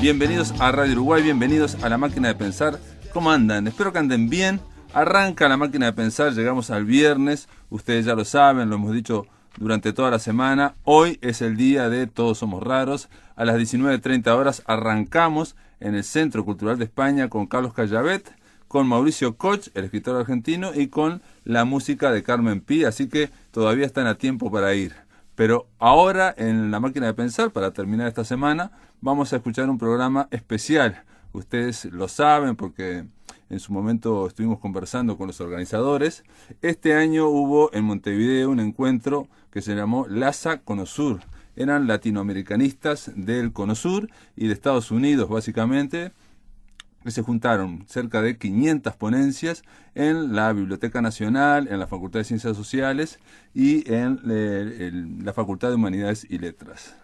Bienvenidos a Radio Uruguay, bienvenidos a La Máquina de Pensar. ¿Cómo andan? Espero que anden bien. Arranca La Máquina de Pensar, llegamos al viernes. Ustedes ya lo saben, lo hemos dicho durante toda la semana. Hoy es el día de Todos Somos Raros. A las 19:30 horas arrancamos en el Centro Cultural de España con Carlos Callavet, con Mauricio Koch, el escritor argentino, y con la música de Carmen Pi, así que todavía están a tiempo para ir. Pero ahora, en La Máquina de Pensar, para terminar esta semana, vamos a escuchar un programa especial. Ustedes lo saben porque en su momento estuvimos conversando con los organizadores. Este año hubo en Montevideo un encuentro que se llamó LASA Cono Sur. Eran latinoamericanistas del Cono Sur y de Estados Unidos, básicamente, que se juntaron cerca de 500 ponencias en la Biblioteca Nacional, en la Facultad de Ciencias Sociales y en la Facultad de Humanidades y Letras.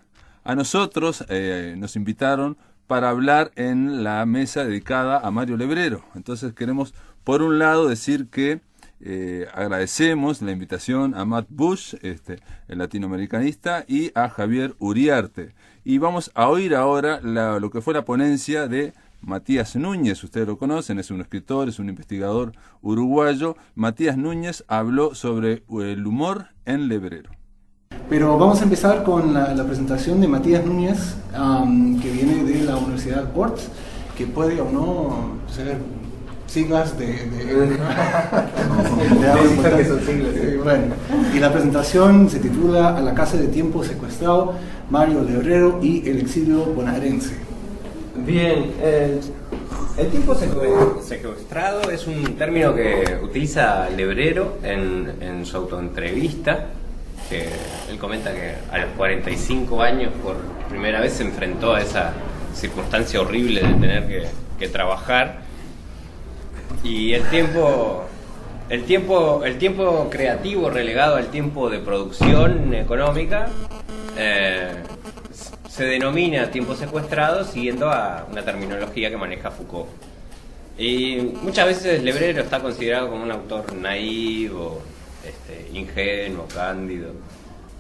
A nosotros nos invitaron para hablar en la mesa dedicada a Mario Lebrero. Entonces queremos, por un lado, decir que agradecemos la invitación a Matt Bush, el latinoamericanista, y a Javier Uriarte. Y vamos a oír ahora lo que fue la ponencia de Matías Núñez. Ustedes lo conocen, es un escritor, es un investigador uruguayo. Matías Núñez habló sobre el humor en Lebrero. Pero vamos a empezar con la presentación de Matías Núñez, que viene de la Universidad Ort, que puede o no ser siglas bueno, y la presentación se titula A la casa de tiempo secuestrado, Mario Lebrero y el exilio bonaerense. Bien, el tiempo secuestrado es un término que utiliza Lebrero en su autoentrevista, que él comenta que a los 45 años por primera vez se enfrentó a esa circunstancia horrible de tener que trabajar, y el tiempo creativo relegado al tiempo de producción económica se denomina tiempo secuestrado siguiendo a una terminología que maneja Foucault. Y muchas veces Lebrero está considerado como un autor naivo, ingenuo, cándido,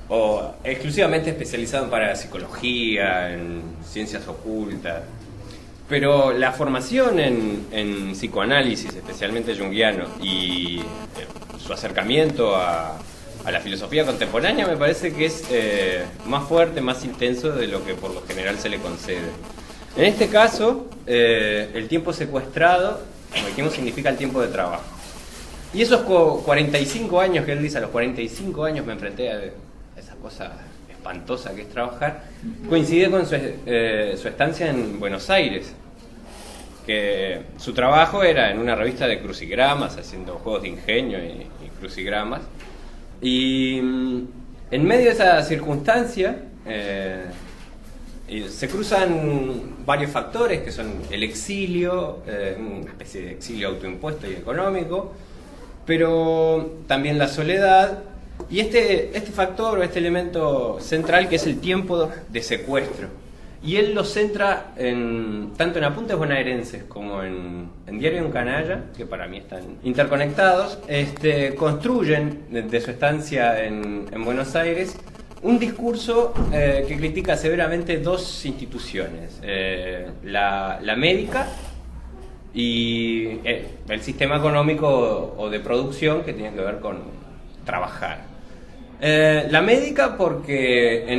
o exclusivamente especializado en parapsicología, en ciencias ocultas. Pero la formación en psicoanálisis, especialmente junguiano, y su acercamiento a la filosofía contemporánea me parece que es más fuerte, más intenso de lo que por lo general se le concede. En este caso, el tiempo secuestrado, como dijimos, significa el tiempo de trabajo. Y esos 45 años que él dice, a los 45 años me enfrenté a esa cosa espantosa que es trabajar, coincide con su estancia en Buenos Aires, que su trabajo era en una revista de crucigramas, haciendo juegos de ingenio y crucigramas. Y en medio de esa circunstancia se cruzan varios factores, que son el exilio, una especie de exilio autoimpuesto y económico, pero también la soledad, y este factor o este elemento central, que es el tiempo de secuestro. Y él lo centra tanto en Apuntes Bonaerenses como en Diario de un Canalla, que para mí están interconectados. Construyen de su estancia en Buenos Aires un discurso que critica severamente dos instituciones, la médica y el sistema económico o de producción que tiene que ver con trabajar. La médica porque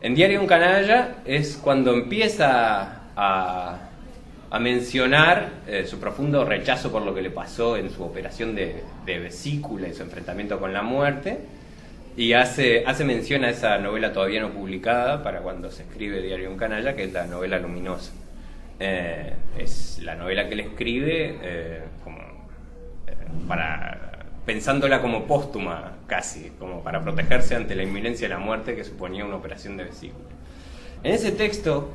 en Diario de un Canalla es cuando empieza a mencionar su profundo rechazo por lo que le pasó en su operación de vesícula y su enfrentamiento con la muerte, y hace mención a esa novela todavía no publicada para cuando se escribe Diario de un Canalla, que es la novela Luminosa. Es la novela que él escribe pensándola como póstuma, casi, como para protegerse ante la inminencia de la muerte que suponía una operación de vesícula. En ese texto,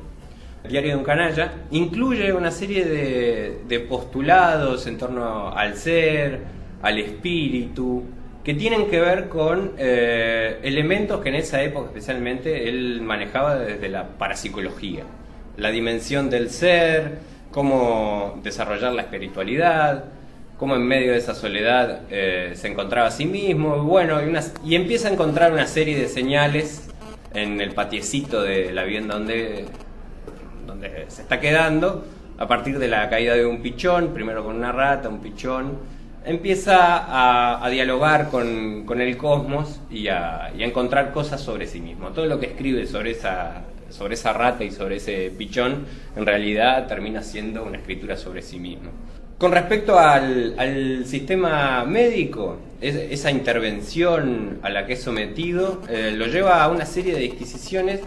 Diario de un Canalla, incluye una serie de postulados en torno al ser, al espíritu, que tienen que ver con elementos que en esa época especialmente él manejaba desde la parapsicología. La dimensión del ser, cómo desarrollar la espiritualidad, cómo en medio de esa soledad se encontraba a sí mismo, y empieza a encontrar una serie de señales en el patiecito de la vivienda donde donde se está quedando, a partir de la caída de un pichón, primero con una rata, un pichón, empieza a dialogar con el cosmos y a encontrar cosas sobre sí mismo. Todo lo que escribe sobre esa rata y sobre ese pichón, en realidad termina siendo una escritura sobre sí mismo. Con respecto al sistema médico, esa intervención a la que es sometido lo lleva a una serie de disquisiciones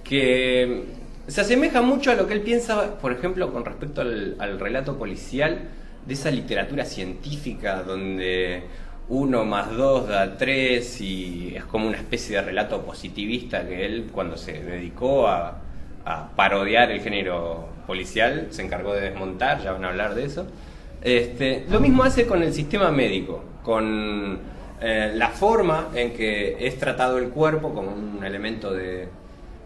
que se asemeja mucho a lo que él piensa, por ejemplo, con respecto al relato policial de esa literatura científica donde 1 más 2 da 3 y es como una especie de relato positivista que él, cuando se dedicó a parodiar el género policial, se encargó de desmontar. Ya van a hablar de eso. Lo mismo hace con el sistema médico, con la forma en que es tratado el cuerpo como un elemento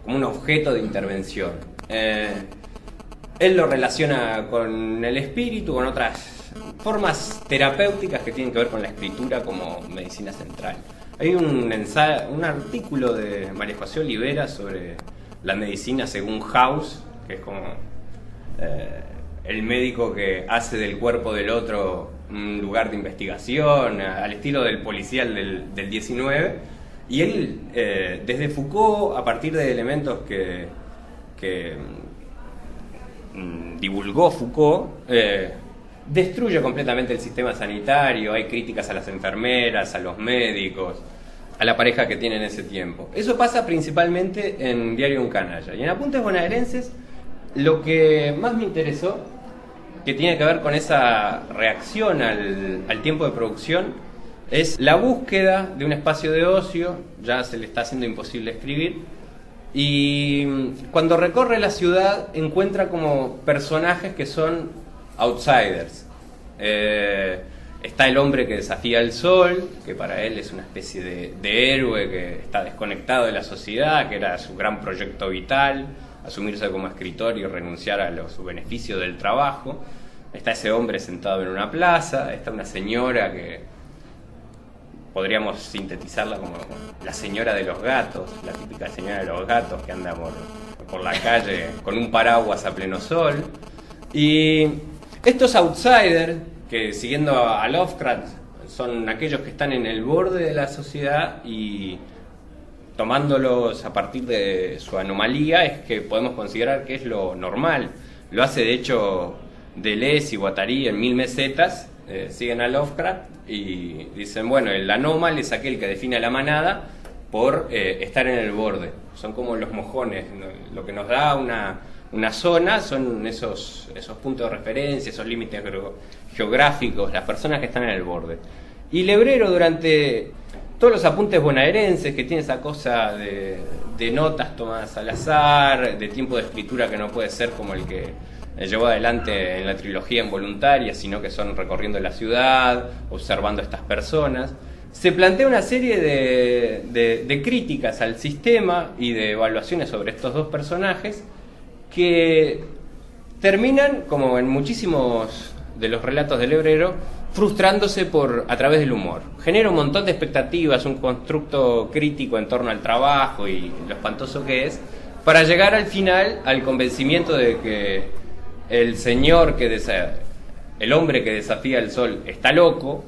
como un objeto de intervención. Él lo relaciona con el espíritu, con otras formas terapéuticas que tienen que ver con la escritura como medicina central. Hay un artículo de María José Olivera sobre la medicina según House, que es como el médico que hace del cuerpo del otro un lugar de investigación, al estilo del policial del 19. Y él, desde Foucault, a partir de elementos que divulgó Foucault, destruye completamente el sistema sanitario. Hay críticas a las enfermeras, a los médicos, a la pareja que tiene en ese tiempo. Eso pasa principalmente en Diario Un Canalla. Y en Apuntes Bonaerenses, lo que más me interesó, que tiene que ver con esa reacción al tiempo de producción, es la búsqueda de un espacio de ocio. Ya se le está haciendo imposible escribir, y cuando recorre la ciudad encuentra como personajes que son outsiders. Está el hombre que desafía el sol, que para él es una especie de héroe que está desconectado de la sociedad, que era su gran proyecto vital, asumirse como escritor y renunciar a los beneficios del trabajo. Está ese hombre sentado en una plaza. Está una señora que podríamos sintetizarla como la señora de los gatos, la típica señora de los gatos que anda por la calle con un paraguas a pleno sol. Y estos outsiders, que siguiendo a Lovecraft son aquellos que están en el borde de la sociedad, y tomándolos a partir de su anomalía es que podemos considerar que es lo normal. Lo hace de hecho Deleuze y Guattari en 1000 mesetas. Siguen a Lovecraft y dicen, bueno, el anómalo es aquel que define a la manada por estar en el borde. Son como los mojones, ¿no? Lo que nos da una zona son esos puntos de referencia, esos límites geográficos, las personas que están en el borde. Y Lebrero, durante todos los apuntes bonaerenses, que tiene esa cosa de notas tomadas al azar, de tiempo de escritura que no puede ser como el que llevó adelante en la trilogía Involuntaria, sino que son recorriendo la ciudad, observando a estas personas, se plantea una serie de críticas al sistema y de evaluaciones sobre estos dos personajes que terminan, como en muchísimos de los relatos de Lebrero, frustrándose a través del humor. Genera un montón de expectativas, un constructo crítico en torno al trabajo y lo espantoso que es, para llegar al final al convencimiento de que el hombre que desafía el sol está loco,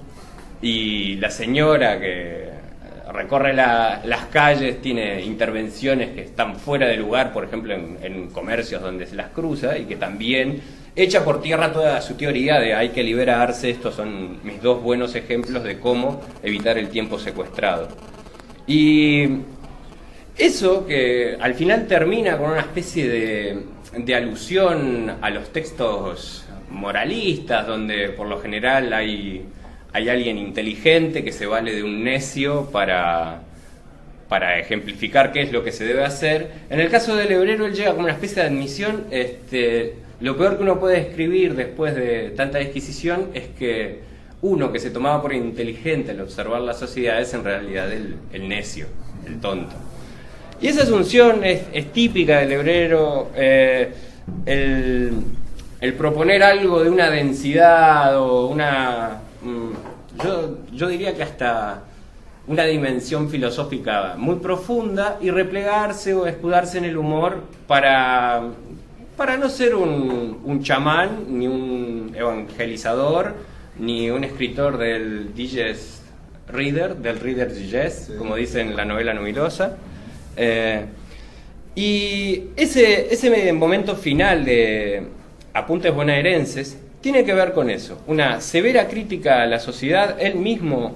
y la señora que recorre las calles tiene intervenciones que están fuera de lugar, por ejemplo en comercios donde se las cruza, y que también echa por tierra toda su teoría de hay que liberarse. Estos son mis dos buenos ejemplos de cómo evitar el tiempo secuestrado. Y eso, que al final termina con una especie de alusión a los textos moralistas, donde por lo general hay alguien inteligente que se vale de un necio para ejemplificar qué es lo que se debe hacer. En el caso de Lebrero, él llega como una especie de admisión. Lo peor que uno puede escribir después de tanta disquisición es que uno que se tomaba por inteligente al observar la sociedad es en realidad el necio, el tonto. Y esa asunción es típica de Lebrero. El proponer algo de una densidad o una... yo diría que hasta una dimensión filosófica muy profunda, y replegarse o escudarse en el humor para para no ser un chamán, ni un evangelizador, ni un escritor del Digest Reader, del Reader Digest, sí, como dice en la novela Luminosa. Y ese momento final de Apuntes bonaerenses tiene que ver con eso, una severa crítica a la sociedad. Él mismo,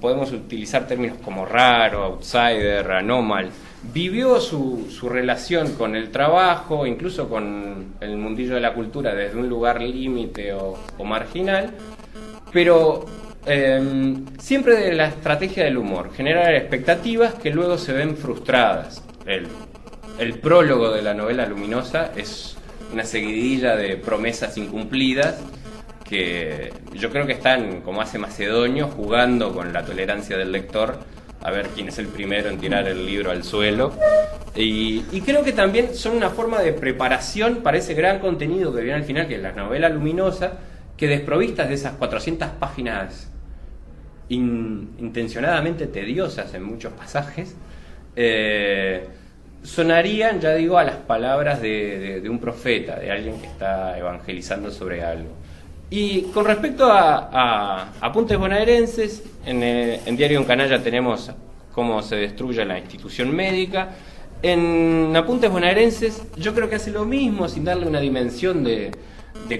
podemos utilizar términos como raro, outsider, anómal, vivió su relación con el trabajo, incluso con el mundillo de la cultura, desde un lugar límite o marginal, pero siempre de la estrategia del humor, generar expectativas que luego se ven frustradas. El prólogo de la novela Luminosa es una seguidilla de promesas incumplidas que yo creo que están, como hace Macedonio, jugando con la tolerancia del lector a ver quién es el primero en tirar el libro al suelo. Y creo que también son una forma de preparación para ese gran contenido que viene al final, que es la novela Luminosa, que desprovistas de esas 400 páginas intencionadamente tediosas en muchos pasajes, sonarían, ya digo, a las palabras de un profeta, de alguien que está evangelizando sobre algo. Y con respecto a Apuntes bonaerenses, en Diario de un Canalla tenemos cómo se destruye la institución médica. En Apuntes bonaerenses yo creo que hace lo mismo, sin darle una dimensión de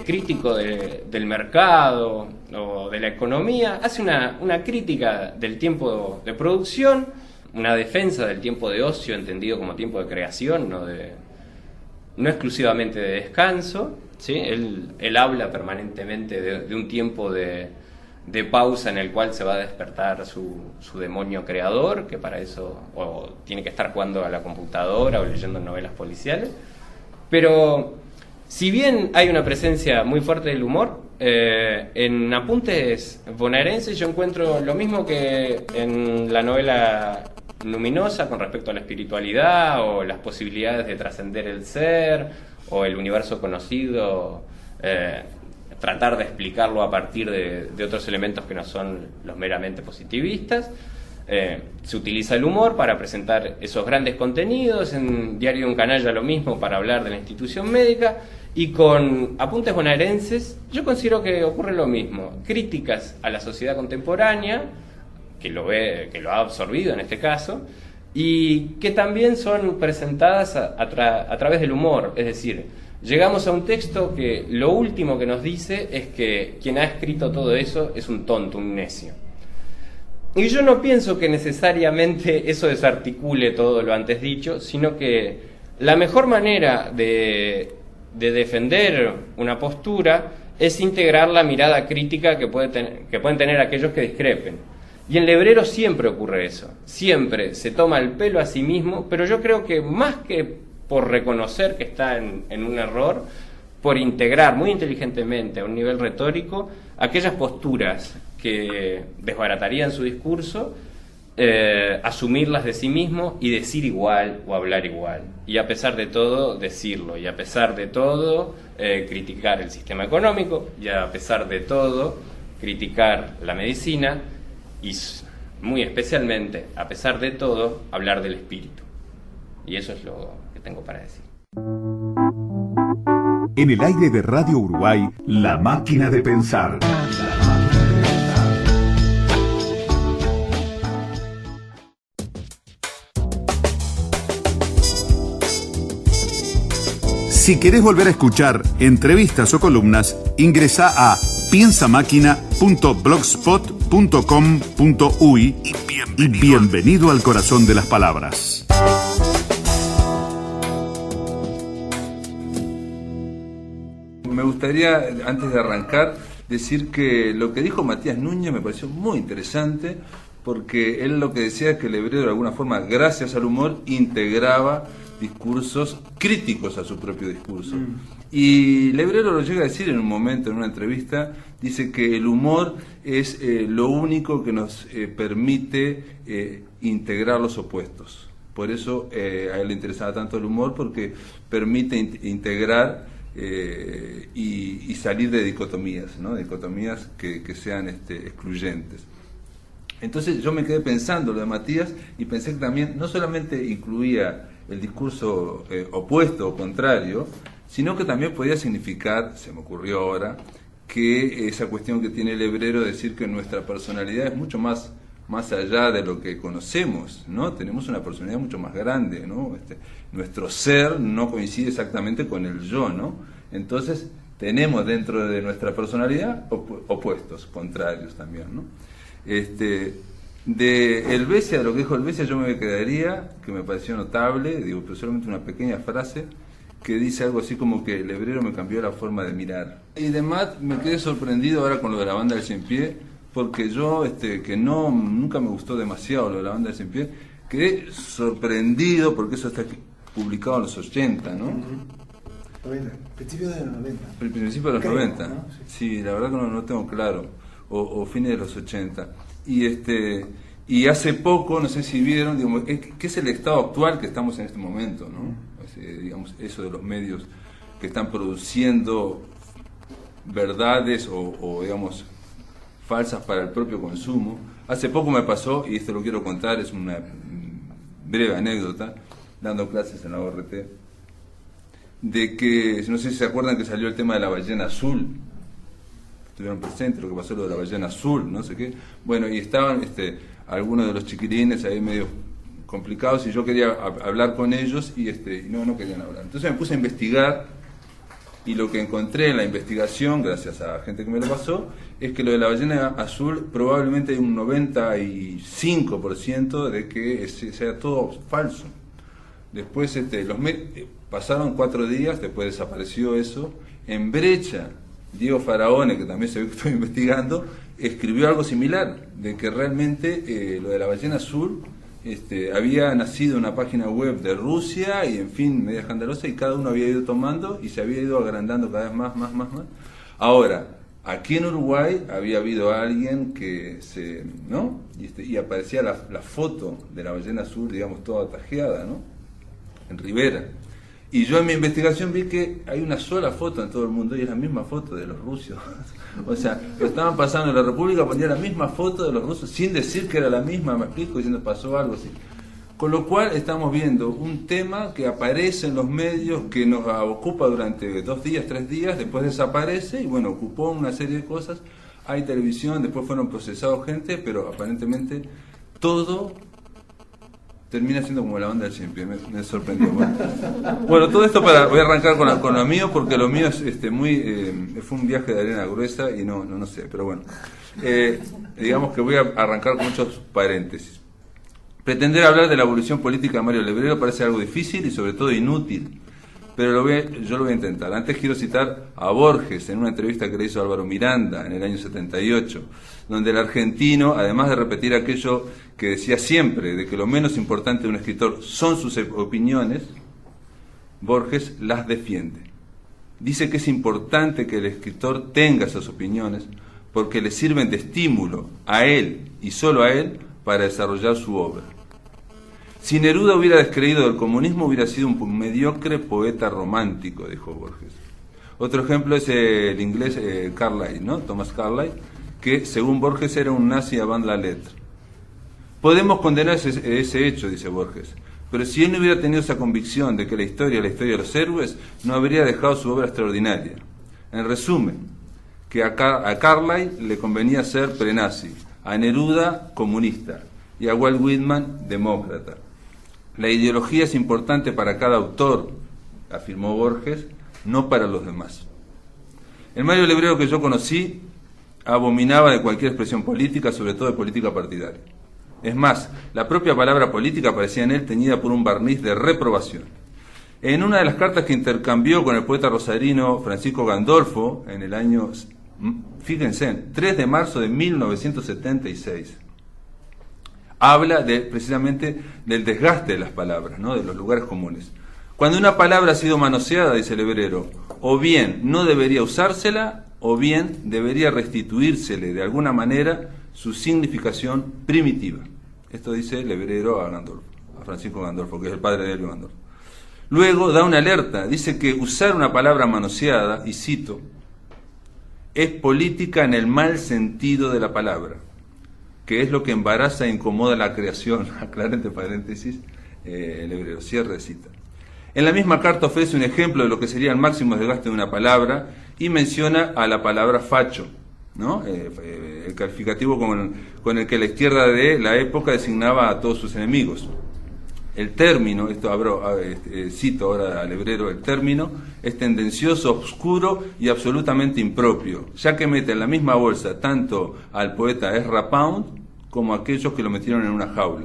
crítico del mercado o de la economía. Hace una crítica del tiempo de producción, una defensa del tiempo de ocio, entendido como tiempo de creación, no exclusivamente de descanso, ¿sí? Él habla permanentemente de un tiempo de pausa en el cual se va a despertar su demonio creador, que para eso o tiene que estar jugando a la computadora o leyendo novelas policiales. Pero si bien hay una presencia muy fuerte del humor, en Apuntes bonaerenses yo encuentro lo mismo que en la novela Luminosa con respecto a la espiritualidad o las posibilidades de trascender el ser o el universo conocido, tratar de explicarlo a partir de otros elementos que no son los meramente positivistas. Se utiliza el humor para presentar esos grandes contenidos. En Diario de un Canalla lo mismo, para hablar de la institución médica. Y con Apuntes bonaerenses yo considero que ocurre lo mismo, críticas a la sociedad contemporánea, que lo ha absorbido en este caso, y que también son presentadas a través del humor. Es decir, llegamos a un texto que lo último que nos dice es que quien ha escrito todo eso es un tonto, un necio. Y yo no pienso que necesariamente eso desarticule todo lo antes dicho, sino que la mejor manera de defender una postura es integrar la mirada crítica que pueden tener aquellos que discrepen. Y en Lebrero siempre ocurre eso, siempre se toma el pelo a sí mismo, pero yo creo que más que por reconocer que está en un error, por integrar muy inteligentemente a un nivel retórico aquellas posturas que desbaratarían su discurso, asumirlas de sí mismo y decir igual o hablar igual. Y a pesar de todo, decirlo. Y a pesar de todo, criticar el sistema económico. Y a pesar de todo, criticar la medicina. Y muy especialmente, a pesar de todo, hablar del espíritu. Y eso es lo que tengo para decir. En el aire de Radio Uruguay, La Máquina de Pensar. Si querés volver a escuchar entrevistas o columnas, ingresá a piensamáquina.blogspot.com.uy y bienvenido al corazón de las palabras. Me gustaría, antes de arrancar, decir que lo que dijo Matías Núñez me pareció muy interesante, porque él lo que decía es que Lebrero, de alguna forma, gracias al humor, integraba discursos críticos a su propio discurso. Y Lebrero lo llega a decir en un momento, en una entrevista, dice que el humor es lo único que nos permite integrar los opuestos. Por eso a él le interesaba tanto el humor, porque permite integrar y salir de dicotomías, ¿no? Dicotomías que sean excluyentes. Entonces yo me quedé pensando lo de Matías y pensé que también no solamente incluía el discurso opuesto o contrario, sino que también podía significar, se me ocurrió ahora, que esa cuestión que tiene el hebrero de decir que nuestra personalidad es mucho más allá de lo que conocemos, ¿no? Tenemos una personalidad mucho más grande, ¿no? Nuestro ser no coincide exactamente con el yo, ¿no? Entonces tenemos dentro de nuestra personalidad opuestos, contrarios también, ¿no? De Helvecia, de lo que dijo Helvecia, yo me quedaría, que me pareció notable, digo, pero solamente una pequeña frase, que dice algo así como que el hebrero me cambió la forma de mirar. Y de Matt me quedé sorprendido ahora con lo de la banda del Cien Pies, porque yo, que nunca me gustó demasiado lo de la banda del Cien Pies, quedé sorprendido, porque eso está publicado en los 80, ¿no? 90, principio de los 90. El principio de los 90, ¿no? Sí, la verdad que no tengo claro, o fines de los 80. Y hace poco, no sé si vieron, digamos, ¿qué es el estado actual que estamos en este momento, ¿no? Digamos, eso de los medios que están produciendo verdades o digamos, falsas para el propio consumo. Hace poco me pasó, y esto lo quiero contar, es una breve anécdota, dando clases en la ORT, de que, no sé si se acuerdan que salió el tema de la ballena azul. Estuvieron presentes lo que pasó lo de la ballena azul, no sé qué. Bueno, y estaban algunos de los chiquilines ahí medio complicados y yo quería hablar con ellos y no querían hablar. Entonces me puse a investigar y lo que encontré en la investigación, gracias a gente que me lo pasó, es que lo de la ballena azul probablemente hay un 95% de que sea todo falso. Después pasaron 4 días, después desapareció eso. En Brecha, Diego Faraone, que también se ve que estoy investigando, escribió algo similar, de que realmente lo de la ballena azul había nacido una página web de Rusia y en fin, media escandalosa, y cada uno había ido tomando y se había ido agrandando cada vez más. Ahora, aquí en Uruguay había habido alguien que ¿no? Y aparecía la foto de la ballena azul, digamos, toda tajeada, ¿no? En Rivera. Y yo en mi investigación vi que hay una sola foto en todo el mundo y es la misma foto de los rusos. O sea, lo estaban pasando en la República, ponía la misma foto de los rusos sin decir que era la misma, me explico, diciendo pasó algo así. Con lo cual estamos viendo un tema que aparece en los medios, que nos ocupa durante 2 días, 3 días, después desaparece y bueno, ocupó una serie de cosas. Hay televisión, después fueron procesados gente, pero aparentemente todo termina siendo como la banda del Cien Pies, me sorprendió. Bueno, todo esto voy a arrancar con lo mío, porque lo mío es fue un viaje de arena gruesa y no sé, pero bueno. Digamos que voy a arrancar con muchos paréntesis. Pretender hablar de la evolución política de Mario Lebrero parece algo difícil y sobre todo inútil, pero yo lo voy a intentar. Antes quiero citar a Borges en una entrevista que le hizo Álvaro Miranda en el año 78, donde el argentino, además de repetir aquello que decía siempre, de que lo menos importante de un escritor son sus opiniones, Borges las defiende. Dice que es importante que el escritor tenga esas opiniones porque le sirven de estímulo a él y solo a él para desarrollar su obra. Si Neruda hubiera descreído del comunismo, hubiera sido un mediocre poeta romántico, dijo Borges. Otro ejemplo es el inglés Carlyle, ¿no? Thomas Carlyle, que según Borges era un nazi avant la lettre. Podemos condenar ese hecho, dice Borges, pero si él no hubiera tenido esa convicción de que la historia es la historia de los héroes, no habría dejado su obra extraordinaria. En resumen, que a Carlyle le convenía ser prenazi, a Neruda comunista y a Walt Whitman demócrata. La ideología es importante para cada autor, afirmó Borges, no para los demás. El Mario Lebrero que yo conocí abominaba de cualquier expresión política, sobre todo de política partidaria. Es más, la propia palabra política parecía en él teñida por un barniz de reprobación. En una de las cartas que intercambió con el poeta rosarino Francisco Gandolfo en el año, fíjense, 3 de marzo de 1976, habla precisamente del desgaste de las palabras, ¿no? De los lugares comunes. Cuando una palabra ha sido manoseada, dice Lebrero, o bien no debería usársela, o bien debería restituírsele de alguna manera su significación primitiva. Esto dice Lebrero a Francisco Gandolfo, que es el padre de Elio Gandolfo. Luego da una alerta, dice que usar una palabra manoseada, y cito, es política en el mal sentido de la palabra, que es lo que embaraza e incomoda la creación, aclara entre paréntesis, Lebrero, cierre de cita. En la misma carta ofrece un ejemplo de lo que sería el máximo desgaste de una palabra y menciona a la palabra facho, ¿no? El calificativo con el que la izquierda de la época designaba a todos sus enemigos. El término, cito ahora al hebrero, el término es tendencioso, oscuro y absolutamente impropio, ya que mete en la misma bolsa tanto al poeta Ezra Pound como a aquellos que lo metieron en una jaula.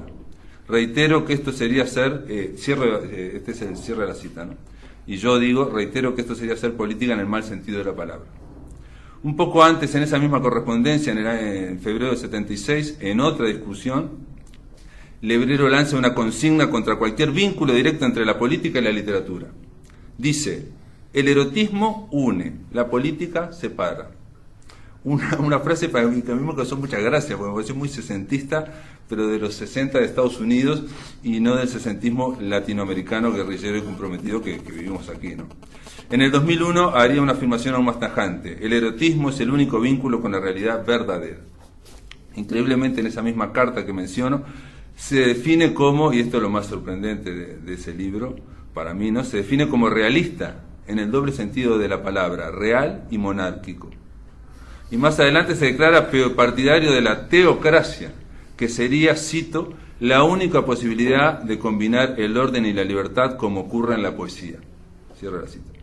Reitero que esto sería ser, este es el cierre de la cita, ¿no? Y yo digo, reitero que esto sería ser política en el mal sentido de la palabra. Un poco antes, en esa misma correspondencia, en febrero de 76, en otra discusión, Lebrero lanza una consigna contra cualquier vínculo directo entre la política y la literatura. Dice, el erotismo une, la política separa. Una frase para mí que a mí me causó mucha gracia, porque me pareció muy sesentista, pero de los 60 de Estados Unidos y no del sesentismo latinoamericano, guerrillero y comprometido que vivimos aquí, ¿no? En el 2001 haría una afirmación aún más tajante, el erotismo es el único vínculo con la realidad verdadera. Increíblemente en esa misma carta que menciono, se define como, y esto es lo más sorprendente de ese libro, para mí, ¿no? Se define como realista, en el doble sentido de la palabra, real y monárquico. Y más adelante se declara partidario de la teocracia, que sería, cito, la única posibilidad de combinar el orden y la libertad como ocurre en la poesía. Cierro la cita.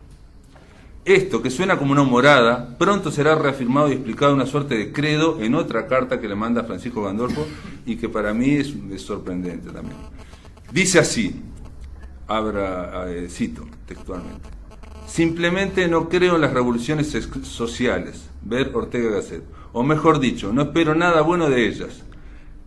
Esto, que suena como una morada, pronto será reafirmado y explicado una suerte de credo en otra carta que le manda Francisco Gandolfo y que para mí es sorprendente también. Dice así, cito textualmente, simplemente no creo en las revoluciones sociales, ver Ortega Gasset, o mejor dicho, no espero nada bueno de ellas.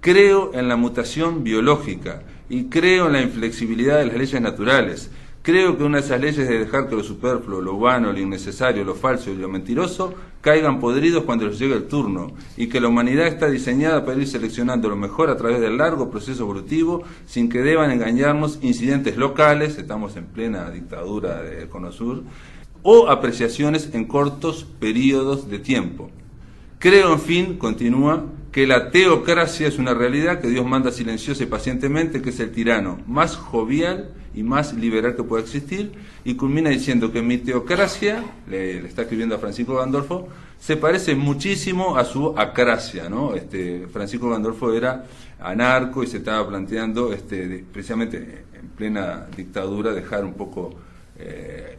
Creo en la mutación biológica y creo en la inflexibilidad de las leyes naturales. Creo que una de esas leyes es de dejar que lo superfluo, lo vano, lo innecesario, lo falso y lo mentiroso caigan podridos cuando les llegue el turno, y que la humanidad está diseñada para ir seleccionando lo mejor a través del largo proceso evolutivo, sin que deban engañarnos incidentes locales, estamos en plena dictadura del Cono Sur, o apreciaciones en cortos periodos de tiempo. Creo, en fin, continúa, que la teocracia es una realidad que Dios manda silenciosa y pacientemente, que es el tirano más jovial y más liberal que pueda existir, y culmina diciendo que mi teocracia, le está escribiendo a Francisco Gandolfo, se parece muchísimo a su acracia, ¿no? Francisco Gandolfo era anarco y se estaba planteando, precisamente en plena dictadura, dejar un poco,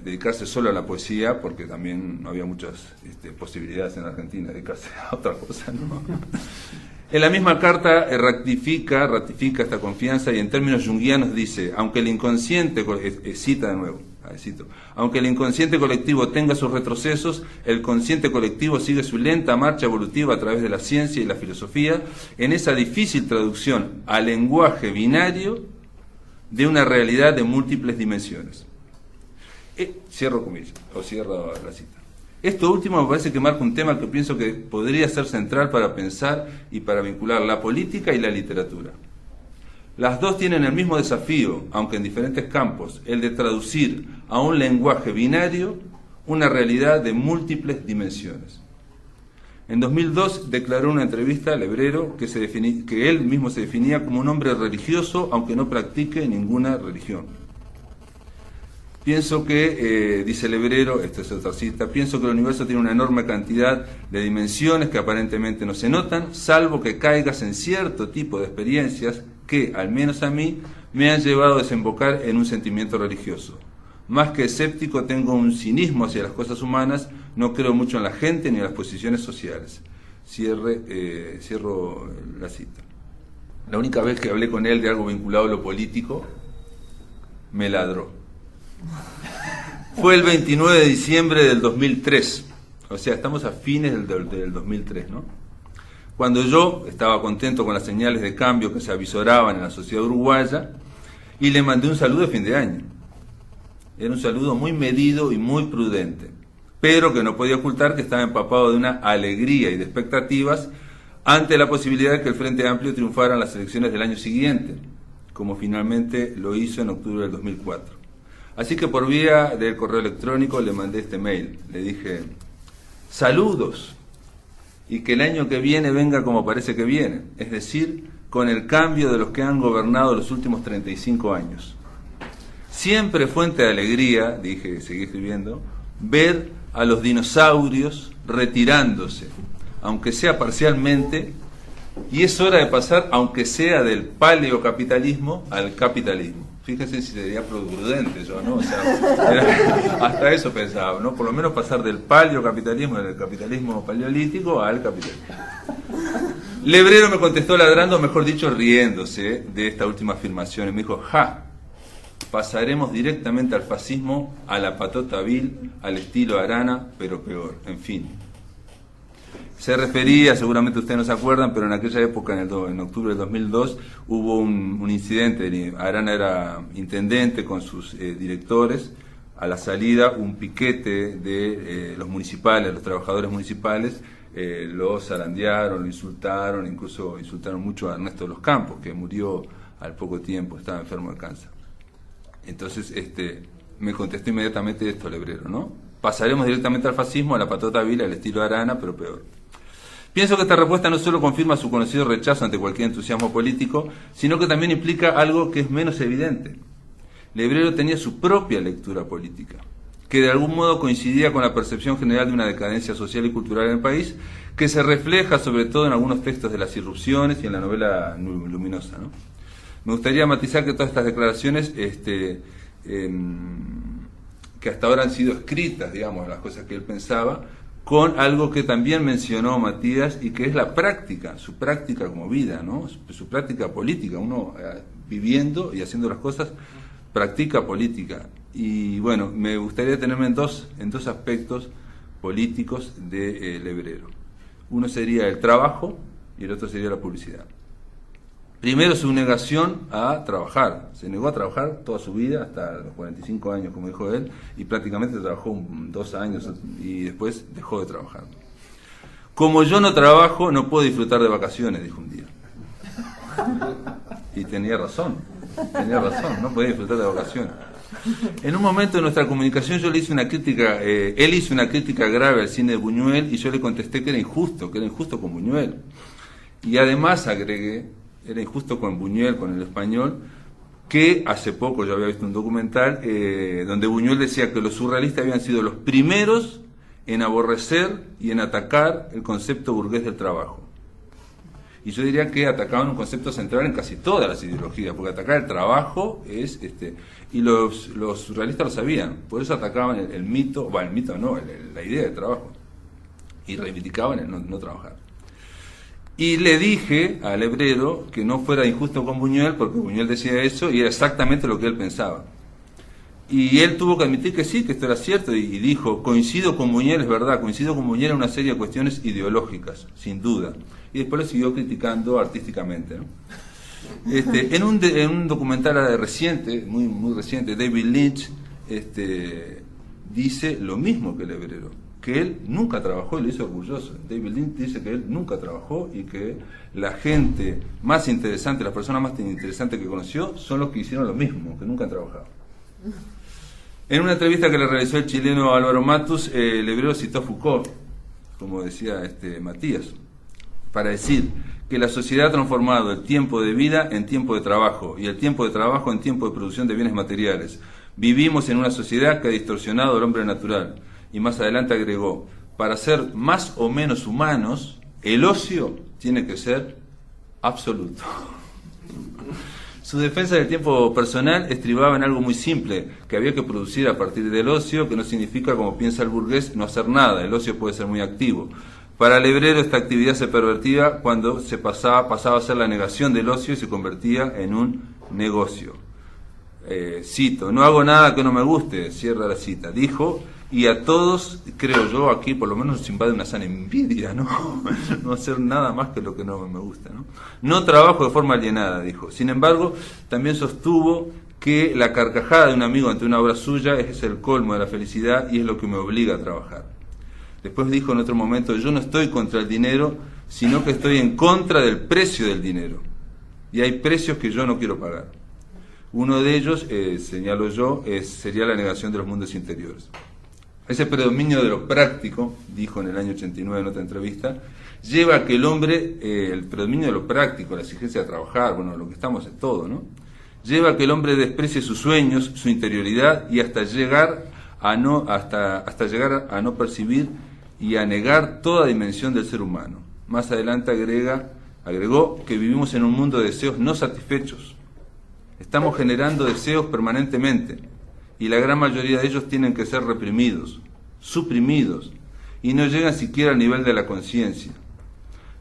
dedicarse solo a la poesía, porque también no había muchas posibilidades en Argentina de dedicarse a otra cosa, ¿no? En la misma carta ratifica esta confianza y en términos junguianos dice, aunque el inconsciente, cita de nuevo, cito, aunque el inconsciente colectivo tenga sus retrocesos, el consciente colectivo sigue su lenta marcha evolutiva a través de la ciencia y la filosofía en esa difícil traducción al lenguaje binario de una realidad de múltiples dimensiones. Cierro comillas, o cierro la cita. Esto último me parece que marca un tema que pienso que podría ser central para pensar y para vincular la política y la literatura. Las dos tienen el mismo desafío, aunque en diferentes campos, el de traducir a un lenguaje binario una realidad de múltiples dimensiones. En 2002 declaró en una entrevista a Lebrero que él mismo se definía como un hombre religioso, aunque no practique ninguna religión. Pienso que, dice Lebrero, esta es otra cita, pienso que el universo tiene una enorme cantidad de dimensiones que aparentemente no se notan, salvo que caigas en cierto tipo de experiencias que, al menos a mí, me han llevado a desembocar en un sentimiento religioso. Más que escéptico, tengo un cinismo hacia las cosas humanas, no creo mucho en la gente ni en las posiciones sociales. Cierro la cita. La única vez que hablé con él de algo vinculado a lo político, me ladró. Fue el 29 de diciembre del 2003, o sea, estamos a fines del 2003, ¿no? Cuando yo estaba contento con las señales de cambio que se avisoraban en la sociedad uruguaya y le mandé un saludo de fin de año. Era un saludo muy medido y muy prudente, pero que no podía ocultar que estaba empapado de una alegría y de expectativas ante la posibilidad de que el Frente Amplio triunfara en las elecciones del año siguiente, como finalmente lo hizo en octubre del 2004. Así que por vía del correo electrónico le mandé este mail. Le dije, saludos, y que el año que viene venga como parece que viene, es decir, con el cambio de los que han gobernado los últimos 35 años. Siempre fuente de alegría, dije, seguí escribiendo, ver a los dinosaurios retirándose, aunque sea parcialmente, y es hora de pasar, aunque sea del paleocapitalismo al capitalismo. Fíjense si sería prudente yo, ¿no? O sea, hasta eso pensaba, ¿no? Por lo menos pasar del paleocapitalismo, del capitalismo paleolítico, al capitalismo. Lebrero me contestó ladrando, mejor dicho, riéndose de esta última afirmación, y me dijo, pasaremos directamente al fascismo, a la patota vil, al estilo Arana, pero peor, en fin. Se refería, seguramente ustedes no se acuerdan, pero en aquella época, en octubre del 2002, hubo un incidente. Arana era intendente con sus directores. A la salida, un piquete de los municipales, los trabajadores municipales, lo zarandearon, lo insultaron, incluso insultaron mucho a Ernesto de los Campos, que murió al poco tiempo, estaba enfermo de cáncer. Entonces, me contestó inmediatamente esto, Lebrero, ¿no? Pasaremos directamente al fascismo, a la patota vil, al estilo Arana, pero peor. Pienso que esta respuesta no solo confirma su conocido rechazo ante cualquier entusiasmo político, sino que también implica algo que es menos evidente. Lebrero tenía su propia lectura política, que de algún modo coincidía con la percepción general de una decadencia social y cultural en el país, que se refleja sobre todo en algunos textos de Las Irrupciones y en la novela Luminosa, ¿no? Me gustaría matizar que todas estas declaraciones que hasta ahora han sido escritas, digamos, las cosas que él pensaba, con algo que también mencionó Matías, y que es la práctica, su práctica como vida, ¿no? Su práctica política. Uno viviendo y haciendo las cosas, practica política. Y bueno, me gustaría detenerme en dos aspectos políticos de Lebrero. Uno sería el trabajo y el otro sería la publicidad. Primero, su negación a trabajar. Se negó a trabajar toda su vida, hasta los 45 años, como dijo él, y prácticamente trabajó 2 años y después dejó de trabajar. Como yo no trabajo, no puedo disfrutar de vacaciones, dijo un día. Y tenía razón, no podía disfrutar de vacaciones. En un momento de nuestra comunicación yo le hice una crítica, él hizo una crítica grave al cine de Buñuel, y yo le contesté que era injusto con Buñuel. Y además agregué, era injusto con Buñuel, con el español, que hace poco yo había visto un documental donde Buñuel decía que los surrealistas habían sido los primeros en aborrecer y en atacar el concepto burgués del trabajo. Y yo diría que atacaban un concepto central en casi todas las ideologías, porque atacar el trabajo es... y los surrealistas lo sabían, por eso atacaban el mito, bueno, el mito no, la idea de trabajo, y reivindicaban el no trabajar. Y le dije a Lebrero que no fuera injusto con Buñuel, porque Buñuel decía eso y era exactamente lo que él pensaba. Y él tuvo que admitir que sí, que esto era cierto, y dijo, coincido con Buñuel, es verdad, coincido con Buñuel en una serie de cuestiones ideológicas, sin duda. Y después lo siguió criticando artísticamente, ¿no? En un documental reciente, muy reciente, David Lynch dice lo mismo que Lebrero, que él nunca trabajó y lo hizo orgulloso. David Lynch dice que él nunca trabajó y que la gente más interesante, las personas más interesantes que conoció son los que hicieron lo mismo, que nunca han trabajado. En una entrevista que le realizó el chileno Álvaro Matus, Lebrero citó a Foucault, como decía Matías, para decir que la sociedad ha transformado el tiempo de vida en tiempo de trabajo y el tiempo de trabajo en tiempo de producción de bienes materiales. Vivimos en una sociedad que ha distorsionado al hombre natural. Y más adelante agregó, para ser más o menos humanos, el ocio tiene que ser absoluto. Su defensa del tiempo personal estribaba en algo muy simple, que había que producir a partir del ocio, que no significa, como piensa el burgués, no hacer nada. El ocio puede ser muy activo. Para Lebrero esta actividad se pervertía cuando se pasaba a ser la negación del ocio y se convertía en un negocio. Cito, no hago nada que no me guste, cierra la cita, dijo, y a todos, creo yo, aquí por lo menos nos invade una sana envidia, ¿no? No hacer nada más que lo que no me gusta, ¿no? No trabajo de forma alienada, dijo. Sin embargo, también sostuvo que la carcajada de un amigo ante una obra suya es el colmo de la felicidad y es lo que me obliga a trabajar. Después dijo en otro momento, yo no estoy contra el dinero, sino que estoy en contra del precio del dinero. Y hay precios que yo no quiero pagar. Uno de ellos, señalo yo, sería la negación de los mundos interiores. Ese predominio de lo práctico, dijo en el año 89 en otra entrevista, lleva a que el hombre, el predominio de lo práctico, la exigencia de trabajar, bueno, lo que estamos en todo, ¿no? lleva a que el hombre desprecie sus sueños, su interioridad y hasta llegar a no percibir y a negar toda dimensión del ser humano. Más adelante agregó que vivimos en un mundo de deseos no satisfechos. Estamos generando deseos permanentemente y la gran mayoría de ellos tienen que ser reprimidos, suprimidos y no llegan siquiera al nivel de la conciencia.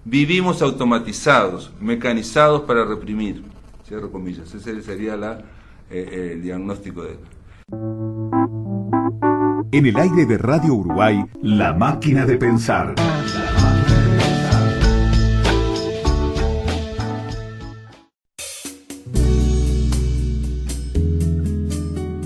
Vivimos automatizados, mecanizados para reprimir. Cierro comillas. Ese sería el diagnóstico de él. En el aire de Radio Uruguay, La Máquina de Pensar.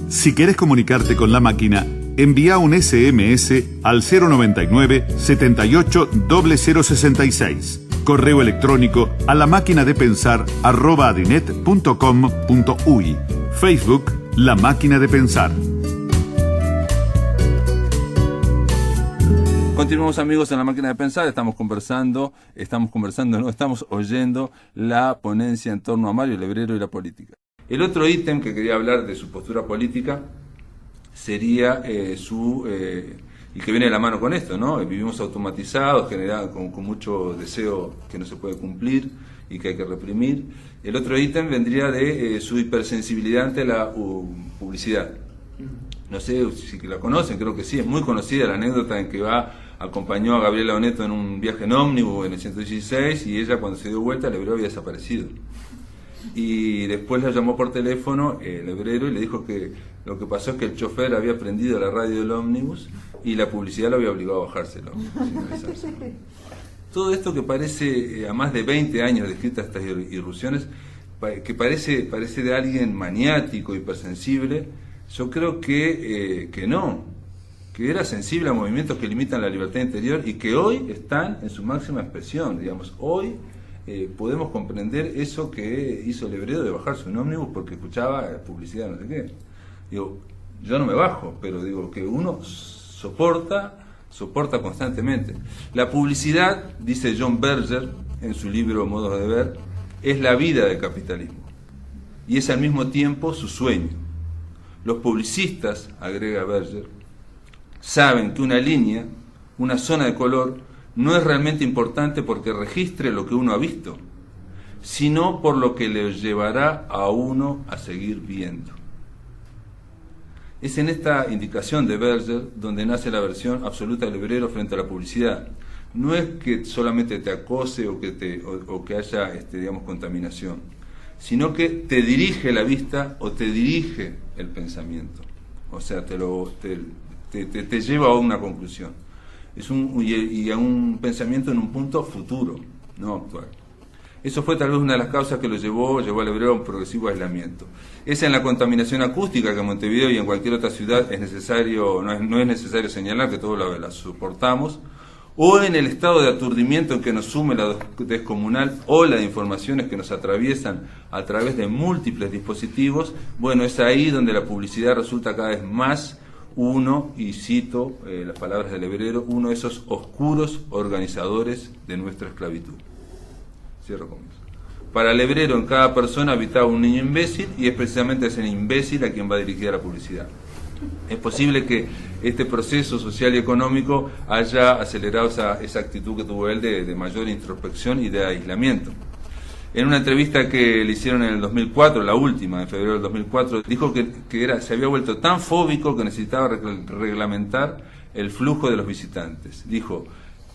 Si querés comunicarte con La Máquina, envía un SMS al 099 78 0066. Correo electrónico a lamaquinadepensar@adinet.com.uy. Facebook La Máquina de Pensar. Continuamos, amigos, en La Máquina de Pensar. Estamos oyendo la ponencia en torno a Mario Lebrero y la política. El otro ítem que quería hablar de su postura política sería y que viene de la mano con esto, ¿no? Vivimos automatizados, generados con mucho deseo que no se puede cumplir y que hay que reprimir. El otro ítem vendría de su hipersensibilidad ante la publicidad. No sé si la conocen, creo que sí, es muy conocida la anécdota en que acompañó a Gabriela Oneto en un viaje en ómnibus en el 116 y ella, cuando se dio vuelta, Lebrero había desaparecido. Y después la llamó por teléfono Lebrero y le dijo que lo que pasó es que el chofer había prendido la radio del ómnibus y la publicidad lo había obligado a bajárselo, sin avisárselo. Todo esto que parece, a más de 20 años descritas estas irrupciones, que parece de alguien maniático, hipersensible, yo creo que no, que era sensible a movimientos que limitan la libertad interior y que hoy están en su máxima expresión. Digamos, hoy podemos comprender eso que hizo Lebrero de bajarse un ómnibus porque escuchaba publicidad, no sé qué. Digo, yo no me bajo, pero digo que uno soporta constantemente. La publicidad, dice John Berger en su libro Modos de Ver, es la vida del capitalismo y es al mismo tiempo su sueño. Los publicistas, agrega Berger, saben que una línea, una zona de color, no es realmente importante porque registre lo que uno ha visto, sino por lo que le llevará a uno a seguir viendo. Es en esta indicación de Berger donde nace la versión absoluta de Lebrero frente a la publicidad. No es que solamente te acose o que haya digamos, contaminación, sino que te dirige la vista o te dirige el pensamiento. O sea, te lleva a una conclusión. Y a un pensamiento en un punto futuro, no actual. Eso fue tal vez una de las causas que llevó a Lebrero a un progresivo aislamiento. Es en la contaminación acústica que en Montevideo y en cualquier otra ciudad no es necesario señalar que todos la soportamos, o en el estado de aturdimiento en que nos sume la descomunal ola de informaciones que nos atraviesan a través de múltiples dispositivos. Bueno, es ahí donde la publicidad resulta cada vez más y cito las palabras de Lebrero, uno de esos oscuros organizadores de nuestra esclavitud. Cierro comillas. Para Lebrero, en cada persona habitaba un niño imbécil y es precisamente ese imbécil a quien va dirigida la publicidad. Es posible que este proceso social y económico haya acelerado esa actitud que tuvo él de mayor introspección y de aislamiento. En una entrevista que le hicieron en el 2004, la última, en febrero del 2004, dijo que se había vuelto tan fóbico que necesitaba reglamentar el flujo de los visitantes. Dijo,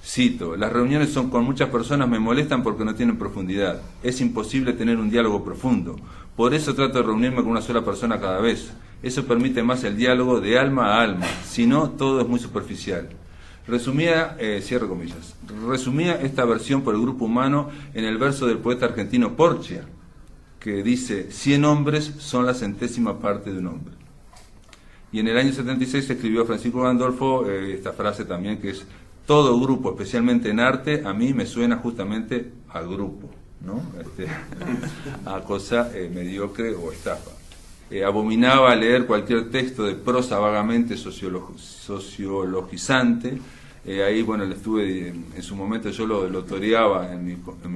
cito, las reuniones con muchas personas me molestan porque no tienen profundidad. Es imposible tener un diálogo profundo. Por eso trato de reunirme con una sola persona cada vez. Eso permite más el diálogo de alma a alma. Si no, todo es muy superficial. Cierro comillas, resumía esta versión por el grupo humano en el verso del poeta argentino Porcia, que dice, 100 hombres son la centésima parte de un hombre. Y en el año 76 escribió Francisco Gandolfo esta frase también, que es, todo grupo, especialmente en arte, a mí me suena justamente a grupo, ¿no? A cosa mediocre o estafa. Abominaba leer cualquier texto de prosa vagamente sociologizante, Ahí, bueno, le estuve, en su momento yo lo toreaba en mi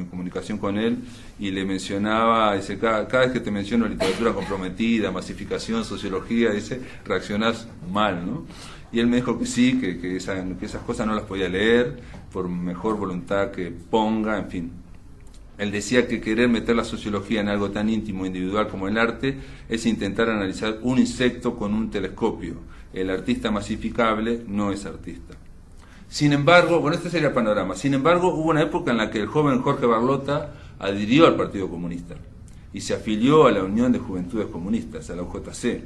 comunicación con él y le mencionaba, dice, cada vez que te menciono literatura comprometida, masificación, sociología, dice, reaccionás mal, ¿no? Y él me dijo que sí, que esas cosas no las podía leer, por mejor voluntad que ponga, en fin. Él decía que querer meter la sociología en algo tan íntimo e individual como el arte es intentar analizar un insecto con un telescopio. El artista masificable no es artista. Sin embargo, bueno, este sería el panorama. Sin embargo, hubo una época en la que el joven Jorge Barlota adhirió al Partido Comunista y se afilió a la Unión de Juventudes Comunistas, a la UJC.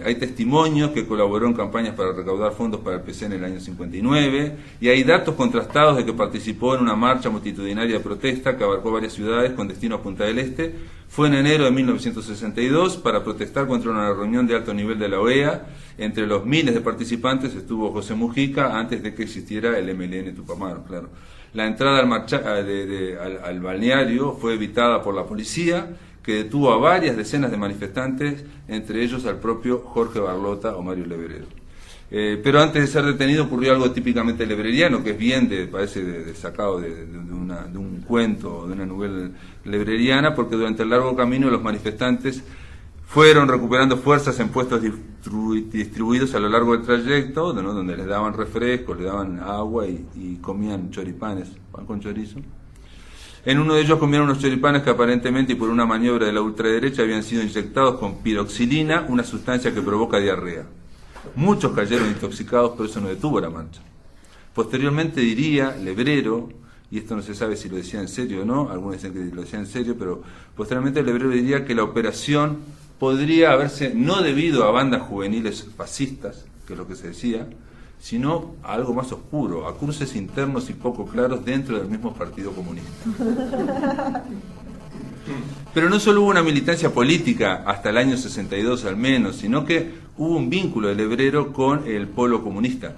Hay testimonios que colaboró en campañas para recaudar fondos para el PC en el año 59, y hay datos contrastados de que participó en una marcha multitudinaria de protesta que abarcó varias ciudades con destino a Punta del Este. Fue en enero de 1962 para protestar contra una reunión de alto nivel de la OEA. Entre los miles de participantes estuvo José Mujica antes de que existiera el MLN Tupamaro, claro. La entrada al balneario fue evitada por la policía, que detuvo a varias decenas de manifestantes, entre ellos al propio Jorge Barlota o Mario Lebrero. Pero antes de ser detenido ocurrió algo típicamente lebreriano, que es bien, parece sacado de un cuento o de una novela lebreriana, porque durante el largo camino los manifestantes fueron recuperando fuerzas en puestos distribuidos a lo largo del trayecto, ¿no? Donde les daban refrescos, les daban agua y comían choripanes, pan con chorizo. En uno de ellos comieron unos choripanes que aparentemente y por una maniobra de la ultraderecha habían sido inyectados con piroxilina, una sustancia que provoca diarrea. Muchos cayeron intoxicados, pero eso no detuvo la marcha. Posteriormente diría Lebrero, y esto no se sabe si lo decía en serio o no, algunos dicen que lo decía en serio, pero posteriormente Lebrero diría que la operación podría haberse no debido a bandas juveniles fascistas, que es lo que se decía, sino a algo más oscuro, a cruces internos y poco claros dentro del mismo Partido Comunista. Pero no solo hubo una militancia política hasta el año 62 al menos, sino que hubo un vínculo de Lebrero con el polo comunista.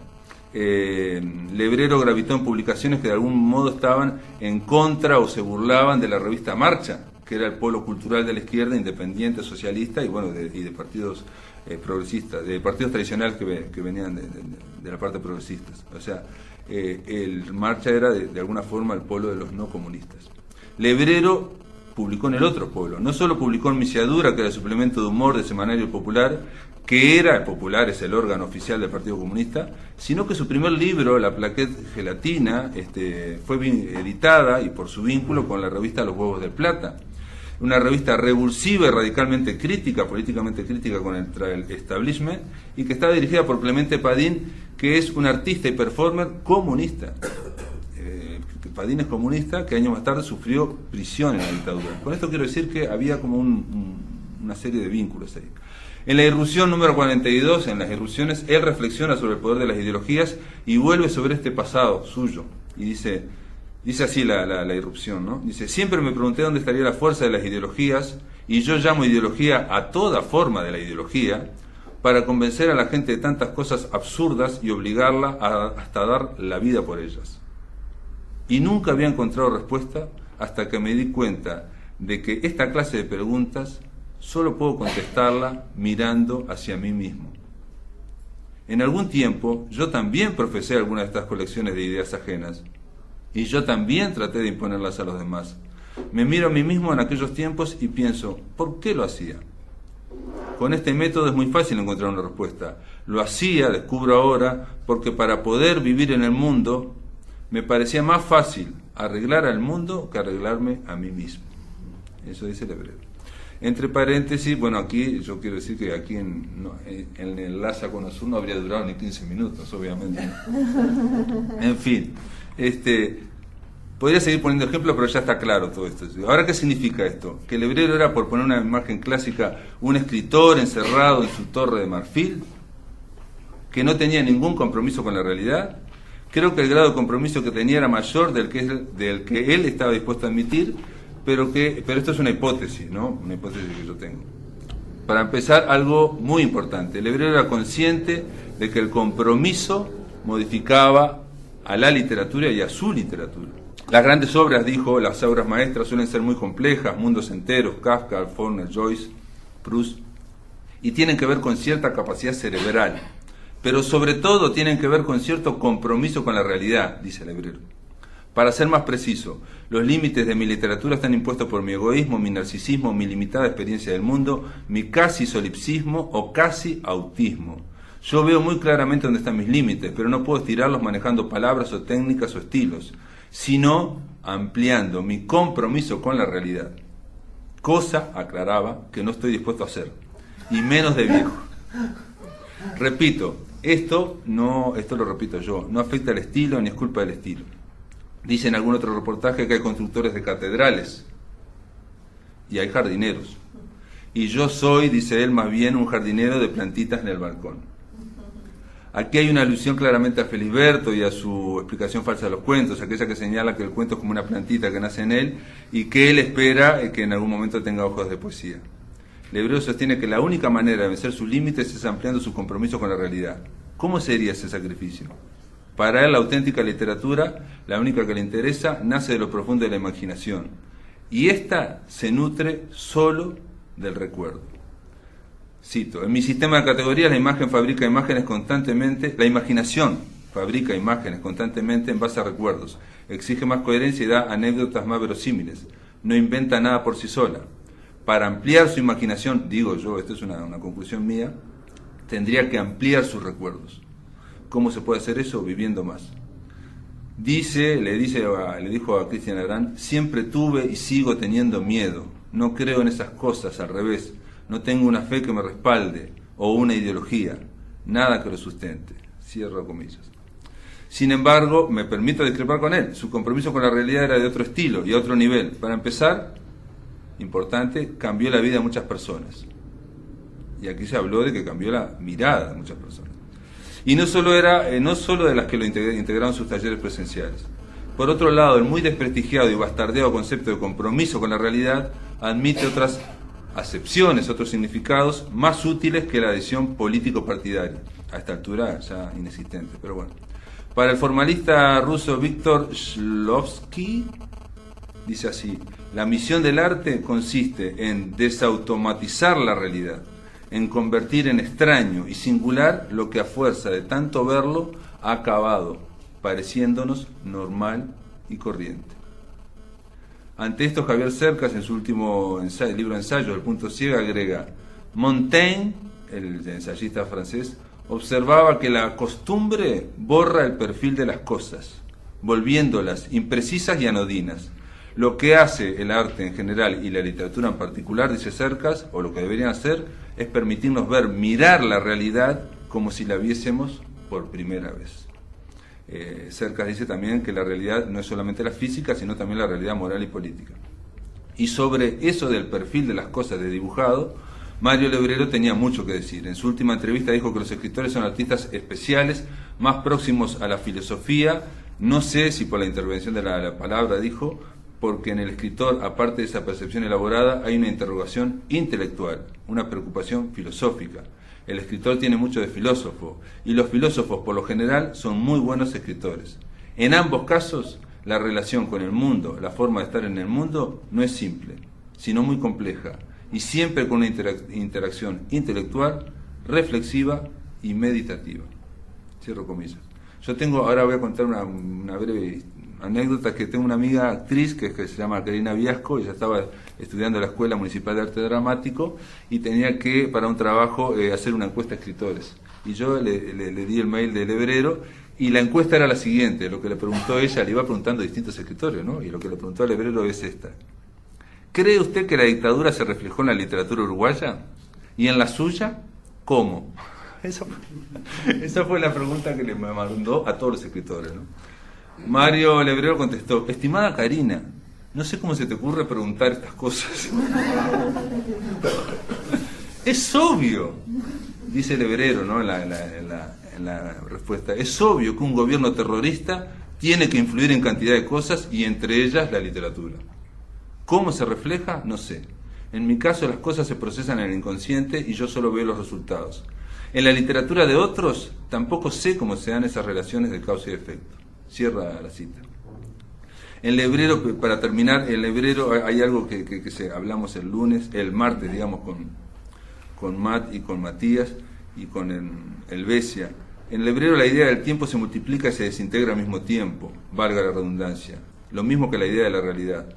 Lebrero gravitó en publicaciones que de algún modo estaban en contra o se burlaban de la revista Marcha, que era el polo cultural de la izquierda, independiente, socialista y bueno, de partidos progresistas, de partidos tradicionales que venían de la parte progresistas. O sea, el Marcha era de alguna forma el polo de los no comunistas. Lebrero publicó en el otro polo, no solo publicó en Misiadura, que era el suplemento de humor del Semanario Popular, que era Popular, es el órgano oficial del Partido Comunista, sino que su primer libro, La Plaquette Gelatina, fue editada y por su vínculo con la revista Los Huevos del Plata, una revista revulsiva y radicalmente crítica, políticamente crítica con el establishment, y que está dirigida por Clemente Padín, que es un artista y performer comunista. Padín es comunista, que años más tarde sufrió prisión en la dictadura. Con esto quiero decir que había como una serie de vínculos ahí. En la irrupción número 42, en las irrupciones, él reflexiona sobre el poder de las ideologías y vuelve sobre este pasado suyo. Y dice así la irrupción, ¿no? Dice, siempre me pregunté dónde estaría la fuerza de las ideologías, y yo llamo ideología a toda forma de la ideología, para convencer a la gente de tantas cosas absurdas y obligarla hasta dar la vida por ellas. Y nunca había encontrado respuesta hasta que me di cuenta de que esta clase de preguntas solo puedo contestarla mirando hacia mí mismo. En algún tiempo yo también profesé algunas de estas colecciones de ideas ajenas, y yo también traté de imponerlas a los demás. Me miro a mí mismo en aquellos tiempos y pienso, ¿por qué lo hacía? Con este método es muy fácil encontrar una respuesta. Lo hacía, descubro ahora, porque para poder vivir en el mundo me parecía más fácil arreglar al mundo que arreglarme a mí mismo. Eso dice Lebrero. Entre paréntesis, bueno, aquí yo quiero decir que aquí en el Laza con Azul no habría durado ni 15 minutos, obviamente. En fin, podría seguir poniendo ejemplos, pero ya está claro todo esto. Ahora, ¿qué significa esto? Que Lebrero era, por poner una imagen clásica, un escritor encerrado en su torre de marfil, que no tenía ningún compromiso con la realidad. Creo que el grado de compromiso que tenía era mayor del que él estaba dispuesto a admitir, pero esto es una hipótesis, ¿no? Una hipótesis que yo tengo. Para empezar, algo muy importante. Lebrero era consciente de que el compromiso modificaba a la literatura y a su literatura. Las grandes obras, dijo, las obras maestras suelen ser muy complejas, mundos enteros, Kafka, Faulkner, Joyce, Proust, y tienen que ver con cierta capacidad cerebral. pero sobre todo tienen que ver con cierto compromiso con la realidad, dice Lebrero. Para ser más preciso, los límites de mi literatura están impuestos por mi egoísmo, mi narcisismo, mi limitada experiencia del mundo, mi casi solipsismo o casi autismo. Yo veo muy claramente dónde están mis límites, pero no puedo estirarlos manejando palabras o técnicas o estilos, sino ampliando mi compromiso con la realidad. Cosa, aclaraba, que no estoy dispuesto a hacer, y menos de viejo. Repito, esto lo repito yo, no afecta al estilo ni es culpa del estilo. Dice en algún otro reportaje que hay constructores de catedrales y hay jardineros. Y yo soy, dice él, más bien un jardinero de plantitas en el balcón. Aquí hay una alusión claramente a Feliberto y a su explicación falsa de los cuentos, aquella que señala que el cuento es como una plantita que nace en él y que él espera que en algún momento tenga ojos de poesía. Lebrero sostiene que la única manera de vencer sus límites es ampliando su compromiso con la realidad. ¿Cómo sería ese sacrificio? Para él, la auténtica literatura, la única que le interesa, nace de lo profundo de la imaginación. Y ésta se nutre solo del recuerdo. Cito, en mi sistema de categorías, la imagen fabrica imágenes constantemente, la imaginación fabrica imágenes constantemente en base a recuerdos, exige más coherencia y da anécdotas más verosímiles, no inventa nada por sí sola. Para ampliar su imaginación, digo yo, esto es una conclusión mía, tendría que ampliar sus recuerdos. ¿Cómo se puede hacer eso? Viviendo más. Le dijo a Christian Legrand, siempre tuve y sigo teniendo miedo, no creo en esas cosas, al revés, no tengo una fe que me respalde, o una ideología, nada que lo sustente. Cierro comillas. Sin embargo, me permito discrepar con él, su compromiso con la realidad era de otro estilo y a otro nivel. Para empezar, importante, cambió la vida de muchas personas. Y aquí se habló de que cambió la mirada de muchas personas. Y no solo de las que lo integraron sus talleres presenciales. Por otro lado, el muy desprestigiado y bastardeado concepto de compromiso con la realidad admite otras acepciones, otros significados más útiles que la adhesión político-partidaria. A esta altura ya inexistente, pero bueno. Para el formalista ruso Víctor Shklovsky, dice así, la misión del arte consiste en desautomatizar la realidad, en convertir en extraño y singular lo que a fuerza de tanto verlo ha acabado pareciéndonos normal y corriente. Ante esto, Javier Cercas, en su último libro de ensayos, El punto ciego, agrega, Montaigne, el ensayista francés, observaba que la costumbre borra el perfil de las cosas, volviéndolas imprecisas y anodinas. Lo que hace el arte en general y la literatura en particular, dice Cercas, o lo que deberían hacer, es permitirnos mirar la realidad como si la viésemos por primera vez. Cercas dice también que la realidad no es solamente la física, sino también la realidad moral y política. Y sobre eso del perfil de las cosas de dibujado, Mario Lebrero tenía mucho que decir. En su última entrevista dijo que los escritores son artistas especiales, más próximos a la filosofía, no sé si por la intervención de la palabra, dijo, porque en el escritor, aparte de esa percepción elaborada, hay una interrogación intelectual, una preocupación filosófica. El escritor tiene mucho de filósofo, y los filósofos, por lo general, son muy buenos escritores. En ambos casos, la relación con el mundo, la forma de estar en el mundo, no es simple, sino muy compleja, y siempre con una interacción intelectual, reflexiva y meditativa. Cierro comillas. Ahora voy a contar una breve anécdota, que tengo una amiga actriz que se llama Karina Viasco, ella estaba estudiando en la Escuela Municipal de Arte Dramático y tenía que, para un trabajo, hacer una encuesta a escritores. Y yo le di el mail de Lebrero y la encuesta era la siguiente, lo que le preguntó ella, le iba preguntando a distintos escritores, ¿no? Y lo que le preguntó a Lebrero es esta. ¿Cree usted que la dictadura se reflejó en la literatura uruguaya? ¿Y en la suya? ¿Cómo? Esa fue la pregunta que le mandó a todos los escritores, ¿no? Mario Lebrero contestó, estimada Karina, no sé cómo se te ocurre preguntar estas cosas. Es obvio, dice Lebrero, ¿no? en la respuesta, es obvio que un gobierno terrorista tiene que influir en cantidad de cosas y entre ellas la literatura. ¿Cómo se refleja? No sé. En mi caso las cosas se procesan en el inconsciente y yo solo veo los resultados. En la literatura de otros tampoco sé cómo se dan esas relaciones de causa y efecto. Cierra la cita. En Lebrero, para terminar, en Lebrero hay algo que hablamos el martes, digamos, con Matt y con Matías y con el Besia, En el hebreo la idea del tiempo se multiplica y se desintegra al mismo tiempo, valga la redundancia, lo mismo que la idea de la realidad.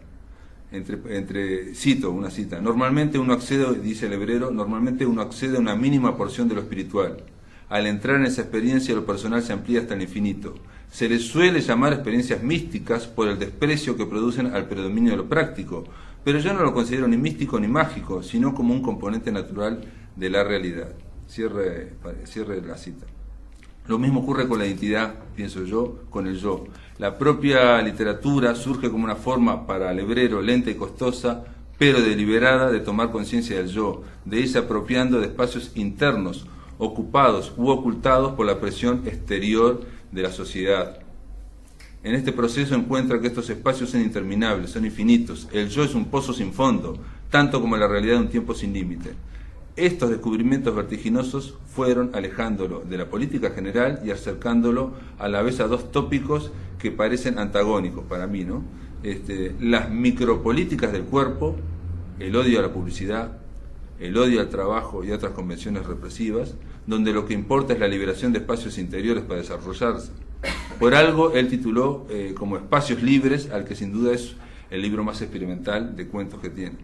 Cito una cita, normalmente uno accede, dice el hebrero, normalmente uno accede a una mínima porción de lo espiritual. Al entrar en esa experiencia lo personal se amplía hasta el infinito. Se les suele llamar experiencias místicas por el desprecio que producen al predominio de lo práctico, pero yo no lo considero ni místico ni mágico, sino como un componente natural de la realidad. Cierre la cita. Lo mismo ocurre con la identidad, pienso yo, con el yo. La propia literatura surge como una forma para el hebrero lenta y costosa, pero deliberada, de tomar conciencia del yo, de irse apropiando de espacios internos, ocupados u ocultados por la presión exterior de la sociedad. En este proceso encuentra que estos espacios son interminables, son infinitos. El yo es un pozo sin fondo, tanto como la realidad un tiempo sin límite. Estos descubrimientos vertiginosos fueron alejándolo de la política general y acercándolo a la vez a dos tópicos que parecen antagónicos para mí, ¿no? Las micropolíticas del cuerpo, el odio a la publicidad, el odio al trabajo y otras convenciones represivas, donde lo que importa es la liberación de espacios interiores para desarrollarse. Por algo él tituló como Espacios Libres, al que sin duda es el libro más experimental de cuentos que tiene.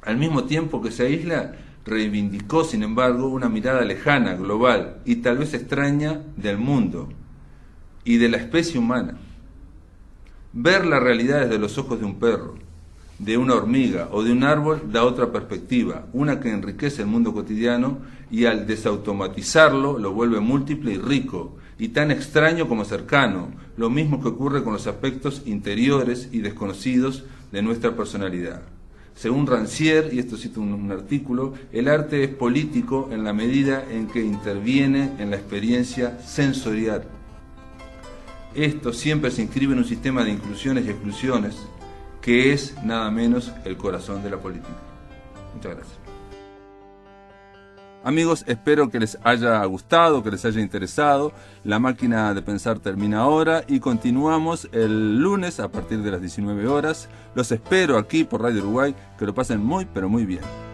Al mismo tiempo que se aísla, reivindicó, sin embargo, una mirada lejana, global y tal vez extraña del mundo y de la especie humana. Ver la realidad desde los ojos de un perro, de una hormiga o de un árbol da otra perspectiva, una que enriquece el mundo cotidiano y al desautomatizarlo lo vuelve múltiple y rico, y tan extraño como cercano, lo mismo que ocurre con los aspectos interiores y desconocidos de nuestra personalidad. Según Rancière, y esto cito un artículo, el arte es político en la medida en que interviene en la experiencia sensorial. Esto siempre se inscribe en un sistema de inclusiones y exclusiones, que es nada menos el corazón de la política. Muchas gracias. Amigos, espero que les haya gustado, que les haya interesado. La máquina de pensar termina ahora y continuamos el lunes a partir de las 19 horas. Los espero aquí por Radio Uruguay. Que lo pasen muy, pero muy bien.